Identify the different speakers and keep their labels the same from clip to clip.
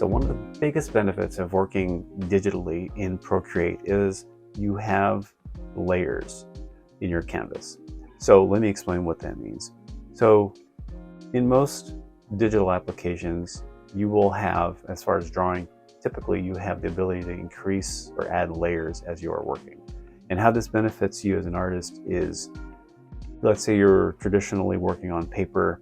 Speaker 1: one of the biggest benefits of working digitally in Procreate is you have layers in your canvas. So let me explain what that means. So in most digital applications, you will have, as far as drawing, typically you have the ability to increase or add layers as you are working. And how this benefits you as an artist is, let's say you're traditionally working on paper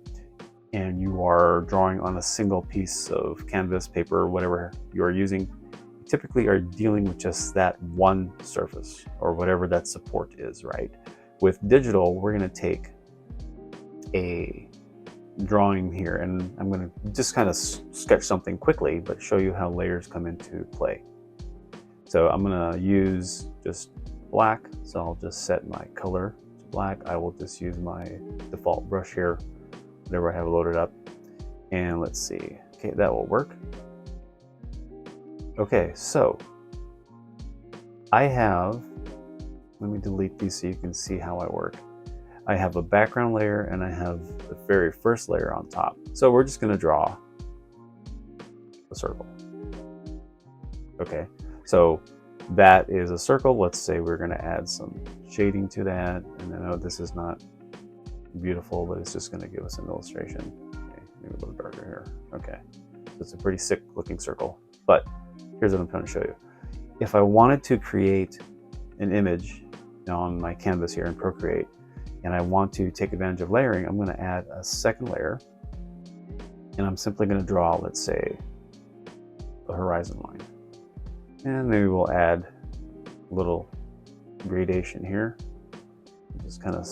Speaker 1: and you are drawing on a single piece of canvas, paper, or whatever you are using, typically are dealing with just that one surface or whatever that support is, right? With digital, we're going to take a drawing here, and I'm going to just kind of sketch something quickly, but show you how layers come into play. So I'm going to use just black, so I'll just set my color to black. I will just use my default brush here, whatever I have loaded up, and let's see. Okay, that will work. Okay, so I have, let me delete these so you can see how I work. I have a background layer and I have the very first layer on top. So we're just going to draw a circle. Okay, so that is a circle. Let's say we're going to add some shading to that. And I know this is not beautiful, but it's just going to give us an illustration. Okay, maybe a little darker here. Okay, so it's a pretty sick looking circle, but here's what I'm trying to show you. If I wanted to create an image on my canvas here in Procreate, and I want to take advantage of layering, I'm going to add a second layer, and I'm simply going to draw, let's say, a horizon line. And maybe we'll add a little gradation here. Just kind of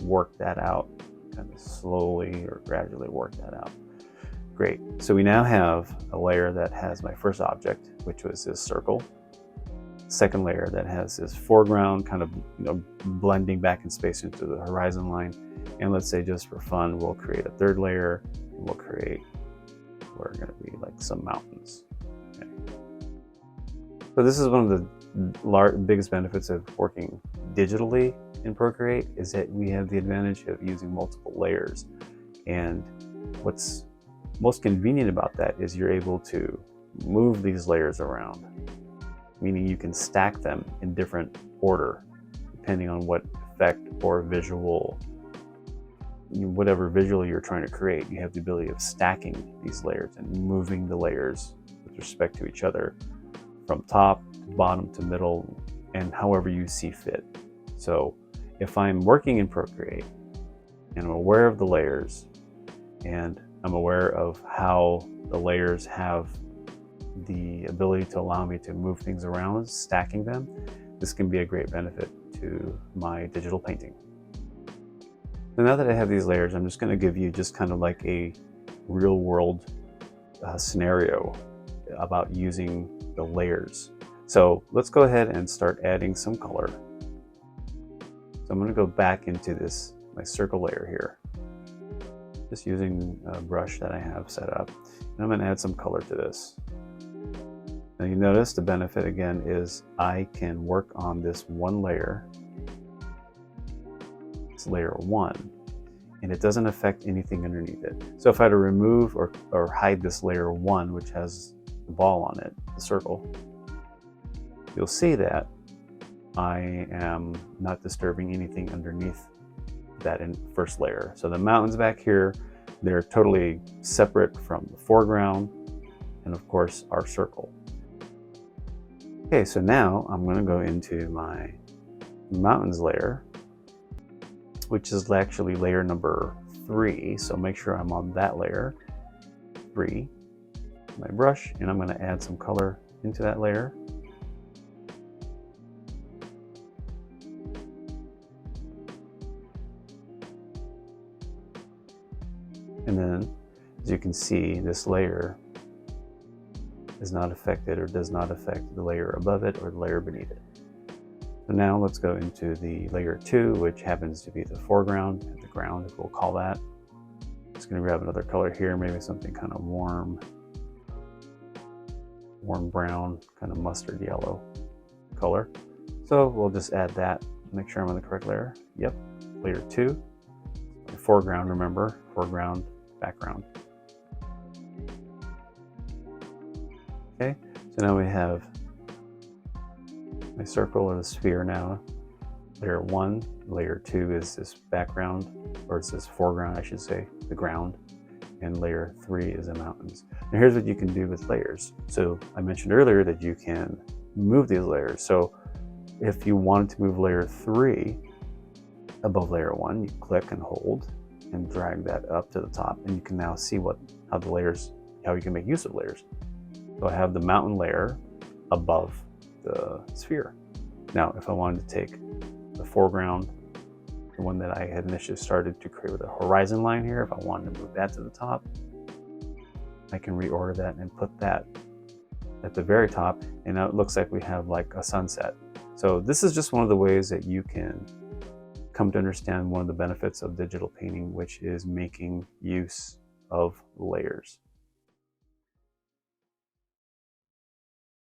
Speaker 1: work that out, kind of slowly or gradually work that out. Great. So we now have a layer that has my first object, which was this circle. Second layer that has this foreground kind of blending back in space into the horizon line. And let's say just for fun, we'll create a third layer, and we'll create, we're going to be like some mountains. Okay. So this is one of the biggest benefits of working digitally in Procreate, is that we have the advantage of using multiple layers. And what's most convenient about that is you're able to move these layers around, meaning you can stack them in different order depending on what effect or visual, whatever visual you're trying to create. You have the ability of stacking these layers and moving the layers with respect to each other from top to bottom to middle, and however you see fit. So if I'm working in Procreate and I'm aware of the layers and I'm aware of how the layers have the ability to allow me to move things around, stacking them, this can be a great benefit to my digital painting. So now that I have these layers, I'm just going to give you just kind of like a real world scenario about using the layers. So let's go ahead and start adding some color. So I'm going to go back into this, my circle layer here, just using a brush that I have set up. And I'm going to add some color to this. Now you notice the benefit again is I can work on this one layer. It's layer one, and it doesn't affect anything underneath it. So if I had to remove or hide this layer one, which has the ball on it, the circle, you'll see that I am not disturbing anything underneath that first layer. So the mountains back here, they're totally separate from the foreground and of course our circle. Okay, so now I'm going to go into my mountains layer, which is actually layer number 3. So make sure I'm on that layer 3, my brush, and I'm going to add some color into that layer. And then, as you can see, this layer is not affected or does not affect the layer above it or the layer beneath it. So now let's go into the layer 2, which happens to be the foreground and the ground, we'll call that. Just going to grab another color here, maybe something kind of warm brown, kind of mustard yellow color. So we'll just add that, make sure I'm on the correct layer. Yep, layer 2. Foreground, remember, foreground, background. Okay, so now we have my circle or the sphere now. Layer 1, layer 2 is this background, or it's this foreground, I should say, the ground, and layer 3 is the mountains. Now here's what you can do with layers. So I mentioned earlier that you can move these layers. So if you wanted to move layer 3 above layer 1, you click and hold and drag that up to the top, and you can now see how you can make use of layers. So I have the mountain layer above the sphere. Now if I wanted to take the foreground, the one that I had initially started to create with a horizon line here, if I wanted to move that to the top, I can reorder that and put that at the very top, and now it looks like we have like a sunset. So this is just one of the ways that you can come to understand one of the benefits of digital painting, which is making use of layers.